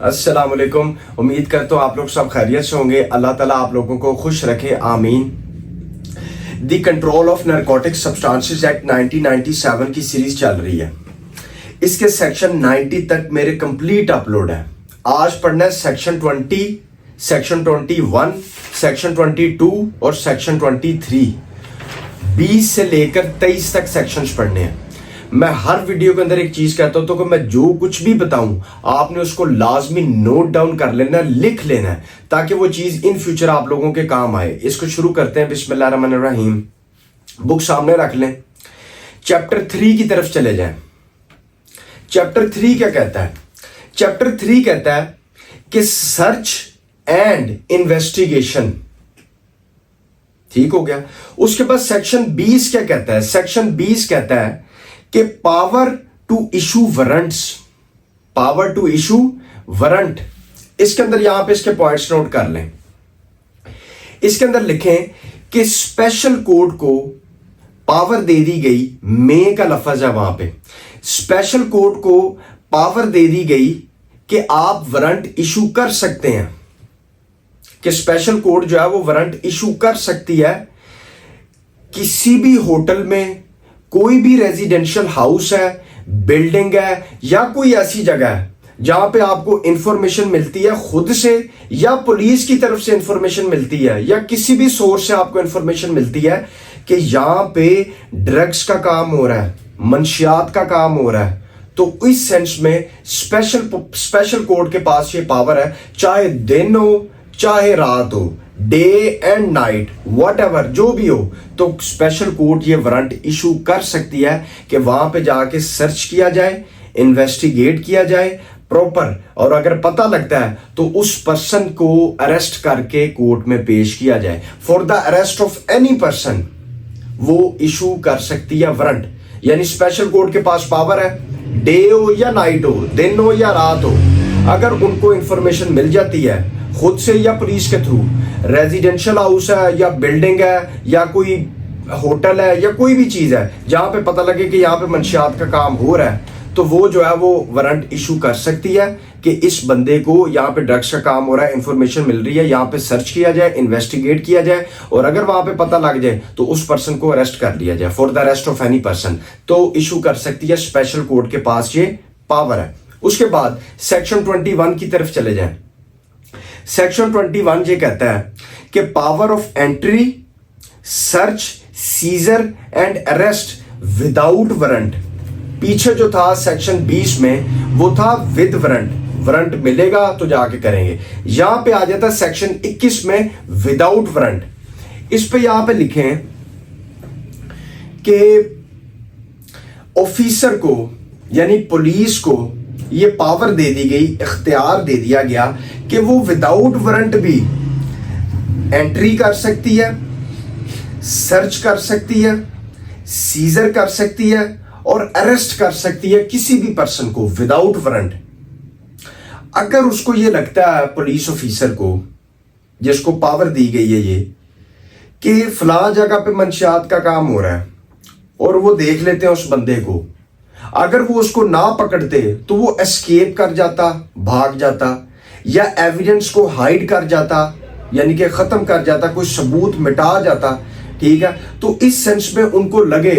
अस्सलाम वालेकुम। उम्मीद करता हूँ आप लोग सब खैरियत से होंगे। अल्लाह ताला आप लोगों को खुश रखे, आमीन। The control of narcotic substances act 1997 की सीरीज चल रही है। इसके सेक्शन 90 तक मेरे कंप्लीट अपलोड है। आज पढ़ना है सेक्शन 20, सेक्शन 21, सेक्शन 22 और सेक्शन 23। 20 से लेकर 23 तक सेक्शंस पढ़ने हैं। मैं हर वीडियो के अंदर एक चीज कहता हूं तो कि मैं जो कुछ भी बताऊं आपने उसको लाजमी नोट डाउन कर लेना, लिख लेना है, ताकि वो चीज इन फ्यूचर आप लोगों के काम आए। इसको शुरू करते हैं। बिस्मिल्लाहिर्रहमानिर्रहीम। बुक सामने रख लें। चैप्टर 3 की तरफ चले जाएं। चैप्टर 3 क्या कहता है? चैप्टर 3 कहता है कि सर्च एंड इन्वेस्टिगेशन। ठीक हो गया। उसके बाद सेक्शन 20 क्या कहता है? सेक्शन 20 कहता है कि power to issue warrants, power to issue warrant. इसके अंदर यहां पे इसके पॉइंट्स नोट कर लें। इसके अंदर लिखें कि स्पेशल कोर्ट को पावर दे दी गई, मे का लफ्ज है वहां पे, स्पेशल कोर्ट को पावर दे दी गई कि आप वारंट इशू कर सकते हैं, कि स्पेशल कोर्ट जो है वो वारंट इशू कर सकती है किसी भी होटल में, कोई भी रेजिडेंशियल हाउस है, बिल्डिंग है, या कोई ऐसी जगह है जहां पे आपको इंफॉर्मेशन मिलती है खुद से या पुलिस की तरफ से इंफॉर्मेशन मिलती है या किसी भी सोर्स से आपको इंफॉर्मेशन मिलती है कि यहां पे ड्रग्स का काम हो रहा है, मंशियात का काम हो रहा है, तो इस सेंस में स्पेशल कोर्ट के पास ये पावर है, चाहे दिन हो चाहे रात हो, डे एंड नाइट, व्हाटएवर जो भी हो, तो स्पेशल कोर्ट ये वारंट इशू कर सकती है कि वहां पे जाके सर्च किया जाए, इन्वेस्टिगेट किया जाए प्रॉपर, और अगर पता लगता है तो उस पर्सन को अरेस्ट करके कोर्ट में पेश किया जाए। For the arrest of any person वो इशू कर सकती है वारंट। यानी स्पेशल कोर्ट के पास पावर है, डे हो या नाइट हो, दिन हो या रात हो, अगर उनको इंफॉर्मेशन मिल जाती है खुद से या पुलिस के थ्रू, रेजिडेंशियल हाउस है या बिल्डिंग है या कोई होटल है या कोई भी चीज है जहां पे पता लगे कि यहाँ पे मंशियात का काम हो रहा है, तो वो जो है वो वारंट इशू कर सकती है कि इस बंदे को यहाँ पे ड्रग्स का काम हो रहा है, इंफॉर्मेशन मिल रही है, यहाँ पे सर्च किया जाए, इन्वेस्टिगेट किया जाए, और अगर वहां पे पता लग जाए तो उस पर्सन को अरेस्ट कर लिया जाए। For the arrest of any person तो इशू कर सकती है, स्पेशल कोर्ट के पास ये पावर है। उसके बाद सेक्शन 21 की तरफ चले जाए। सेक्शन 21 ये कहता है कि power of entry, search, seizure and arrest without warrant. पीछे जो था सेक्शन 20 में वो था विद वारंट, वारंट मिलेगा तो जाके करेंगे। यहां पे आ जाता सेक्शन 21 में विदाउट वारंट। इस पे यहां पे लिखें कि ऑफिसर को यानी पुलिस को ये पावर दे दी गई, इख्तियार दे दिया गया कि वो विदाउट वारंट भी एंट्री कर सकती है, सर्च कर सकती है, सीजर कर सकती है और अरेस्ट कर सकती है किसी भी पर्सन को विदाउट वारंट। अगर उसको ये लगता है पुलिस ऑफिसर को जिसको पावर दी गई है ये कि फलां जगह पे मंशियात का काम हो रहा है और वो देख लेते हैं उस बंदे को, अगर वो उसको ना पकड़ते तो वो एस्केप कर जाता, भाग जाता, या एविडेंस को हाइड कर जाता, यानी कि खत्म कर जाता, कोई सबूत मिटा जाता। ठीक है, तो इस सेंस में उनको लगे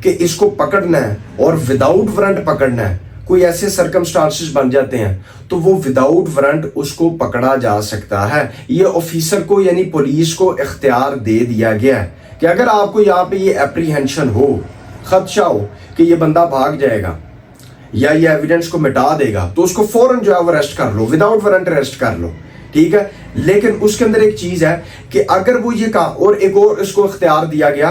कि इसको पकड़ना है और विदाउट वारंट पकड़ना है, कोई ऐसे सर्कमस्टांसेस बन जाते हैं तो वो विदाउट वारंट उसको पकड़ा जा सकता है। ये ऑफिसर को यानी पुलिस को इख्तियार दे दिया गया है कि अगर आपको यहाँ पे ये एप्रीहेंशन हो, खदशा हो कि ये बंदा भाग जाएगा या ये एविडेंस को मिटा देगा, तो उसको फौरन जो है वो अरेस्ट कर लो, विदाउट वारंट अरेस्ट कर लो। ठीक है, लेकिन उसके अंदर एक चीज है कि अगर वो ये काम, और एक और इसको इख्तियार दिया गया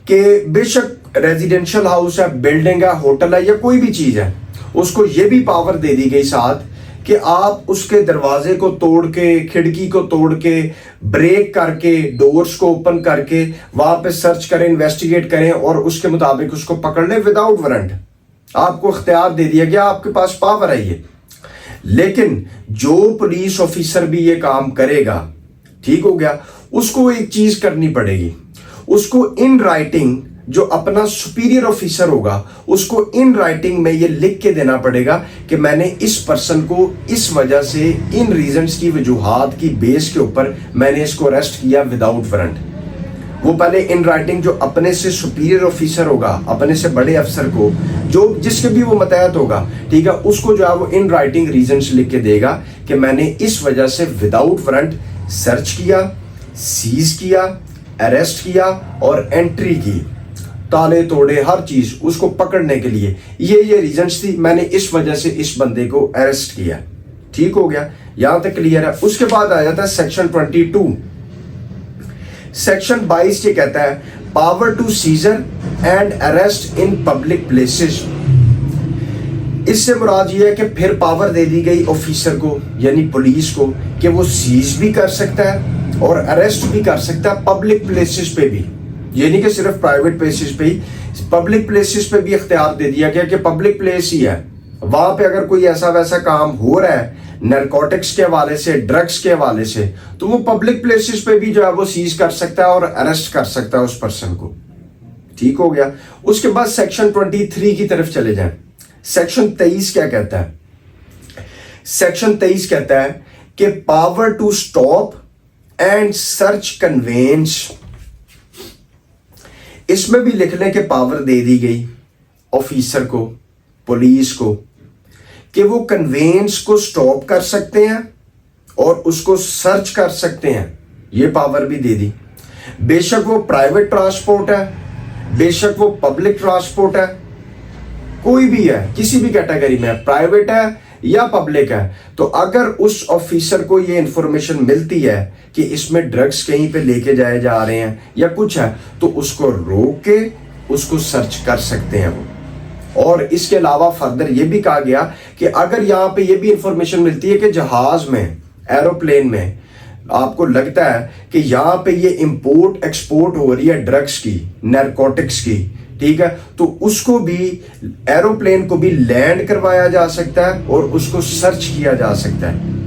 कि बेशक रेजिडेंशियल हाउस है, बिल्डिंग है, होटल है या कोई भी चीज है, उसको ये भी पावर दे दी गई साथ कि आप उसके दरवाजे को तोड़ के, खिड़की को तोड़ के, ब्रेक करके, डोर्स को ओपन करके वहां पे सर्च करें, इन्वेस्टिगेट करें और उसके मुताबिक उसको पकड़ लें विदाउट वारंट। आपको इख्तियार दे दिया गया, आपके पास पावर है ये। लेकिन जो पुलिस ऑफिसर भी ये काम करेगा, ठीक हो गया, उसको एक चीज करनी पड़ेगी, उसको इन राइटिंग जो अपना सुपीरियर ऑफिसर होगा उसको इन राइटिंग में ये लिख के देना पड़ेगा कि मैंने इस पर्सन को इस वजह से इन रीजंस की वजूहात की बेस के ऊपर मैंने इसको अरेस्ट किया विदाउट वारंट। वो पहले इन राइटिंग जो अपने से सुपीरियर ऑफिसर होगा, अपने से बड़े अफसर को, जो जिसके भी वो मतहत होगा, ठीक है, उसको जो है वो इन राइटिंग रीजंस लिख के देगा कि मैंने इस वजह से विदाउट वारंट सर्च किया, सीज किया, अरेस्ट किया और एंट्री की, ताले तोड़े, हर चीज उसको पकड़ने के लिए ये रीजंस थी, मैंने इस वजह से इस बंदे को अरेस्ट किया। ठीक हो गया, यहां तक क्लियर है। उसके बाद आ जाता है सेक्शन 22। सेक्शन 22 ये कहता है power to seizure and arrest in public places. इससे मुराद ये है कि फिर पावर दे दी गई ऑफिसर को यानी पुलिस को कि वो सीज भी कर सकता है और अरेस्ट भी कर सकता है पब्लिक प्लेसेस पे भी, ये नहीं कि सिर्फ प्राइवेट प्लेसेस पे ही, पब्लिक प्लेसेस पे भी इख्तियार दे दिया गया कि पब्लिक प्लेस ही है, वहां पे अगर कोई ऐसा वैसा काम हो रहा है नारकोटिक्स के हवाले से, ड्रग्स के हवाले से, तो वो पब्लिक प्लेसेस पे भी जो है वो सीज कर सकता है और अरेस्ट कर सकता है उस पर्सन को। ठीक हो गया। उसके बाद सेक्शन 23 की तरफ चले जाएं। सेक्शन 23 क्या कहता है? सेक्शन 23 कहता है कि power to stop and search conveyance. इसमें भी लिखने के पावर दे दी गई ऑफिसर को, पुलिस को, कि वो कन्वेंस को स्टॉप कर सकते हैं और उसको सर्च कर सकते हैं, ये पावर भी दे दी। बेशक वो प्राइवेट ट्रांसपोर्ट है, बेशक वो पब्लिक ट्रांसपोर्ट है, कोई भी है, किसी भी कैटेगरी में, प्राइवेट है या पब्लिक है, तो अगर उस ऑफिसर को ये इंफॉर्मेशन मिलती है कि इसमें ड्रग्स कहीं पे लेके जाए जा रहे हैं या कुछ है, तो उसको रोक के उसको सर्च कर सकते हैं वो। और इसके अलावा फर्दर ये भी कहा गया कि अगर यहाँ पे ये भी इंफॉर्मेशन मिलती है कि जहाज में, एरोप्लेन में आपको लगता है कि यहाँ पे ये इंपोर्ट एक्सपोर्ट हो रही है ड्रग्स की, नारकोटिक्स की, ठीक है, तो उसको भी, एरोप्लेन को भी लैंड करवाया जा सकता है और उसको सर्च किया जा सकता है।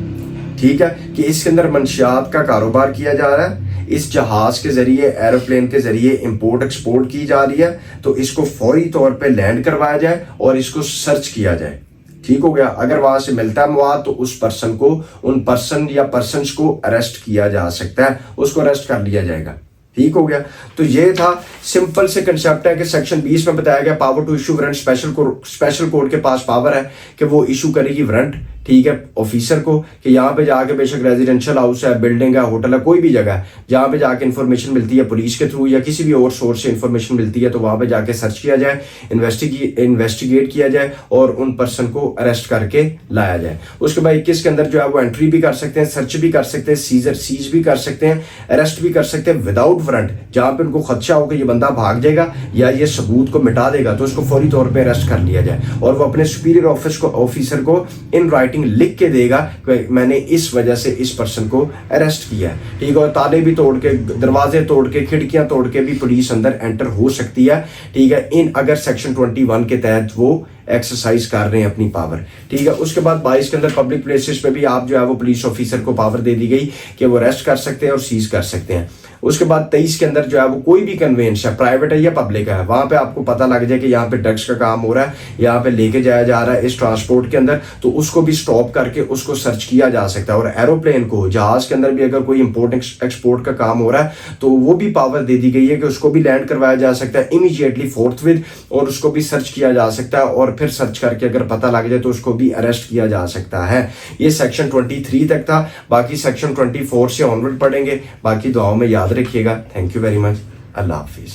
ठीक है, कि इसके अंदर मंशियात का कारोबार किया जा रहा है, इस जहाज के जरिए, एरोप्लेन के जरिए इंपोर्ट एक्सपोर्ट की जा रही है, तो इसको फौरी तौर पे लैंड करवाया जाए और इसको सर्च किया जाए। ठीक हो गया। अगर वहां से मिलता है मवाद तो उस पर्सन को, उन पर्सन या पर्सन्स को अरेस्ट किया जा सकता है, उसको अरेस्ट कर लिया जाएगा। ठीक हो गया। तो ये था, सिंपल से कंसेप्ट है कि सेक्शन 20 में बताया गया power to issue warrant, special court के पास पावर है कि वो इशू करेगी वारंट, ठीक है, ऑफिसर को, कि यहाँ पे जाके, बेशक रेजिडेंशियल हाउस है, बिल्डिंग है, होटल है, कोई भी जगह है, जहाँ पे जाके इन्फॉर्मेशन मिलती है पुलिस के थ्रू या किसी भी और सोर्स से इन्फॉर्मेशन मिलती है, तो वहां पे जाके सर्च किया जाए, इन्वेस्टिगेट किया जाए और उन पर्सन को अरेस्ट करके लाया जाए। उसके बाद 21 के अंदर जो है वो एंट्री भी कर सकते हैं, सर्च भी कर सकते हैं, सीज भी कर सकते हैं, अरेस्ट भी कर सकते हैं विदाउट वारंट। जहां पे उनको खदशा हो कि ये बंदा भाग जाएगा या ये सबूत को मिटा देगा, तो उसको फौरी तौर पे अरेस्ट कर लिया जाए और वो अपने सुपीरियर ऑफिसर को इन राइटिंग लिख के देगा कि मैंने इस वजह से इस पर्सन को अरेस्ट किया है। ठीक है, और ताले भी तोड़ के, दरवाजे तोड़ के, खिड़कियां तोड़ के भी पुलिस अंदर एंटर हो सकती है। ठीक है, इन अगर सेक्शन 21 के तहत वो एक्सरसाइज कर रहे हैं अपनी पावर। ठीक है। उसके बाद 22 के अंदर पब्लिक प्लेसेस पे भी आप जो है वो पुलिस ऑफिसर को पावर दे दी गई कि वो अरेस्ट कर सकते हैं और सीज कर सकते हैं। उसके बाद 23 के अंदर जो है वो कोई भी कन्वेंस है, प्राइवेट है या पब्लिक है, वहां पे आपको पता लग जाए कि यहाँ पे ड्रग्स का काम हो रहा है, यहाँ पे लेके जाया जा रहा है इस ट्रांसपोर्ट के अंदर, तो उसको भी स्टॉप करके उसको सर्च किया जा सकता है। और एरोप्लेन को, जहाज के अंदर भी अगर कोई इंपोर्ट एक्सपोर्ट का काम हो रहा है तो वो भी पावर दे दी गई है कि उसको भी लैंड करवाया जा सकता है इमीडिएटली, फोर्थविथ, और उसको भी सर्च किया जा सकता है और फिर सर्च करके अगर पता लग जाए तो उसको भी अरेस्ट किया जा सकता है। ये सेक्शन 23 तक था। बाकी सेक्शन 24 से ऑनवर्ड पढ़ेंगे। बाकी दुआओं में याद रखिएगा। Thank you very much. Allah Hafiz.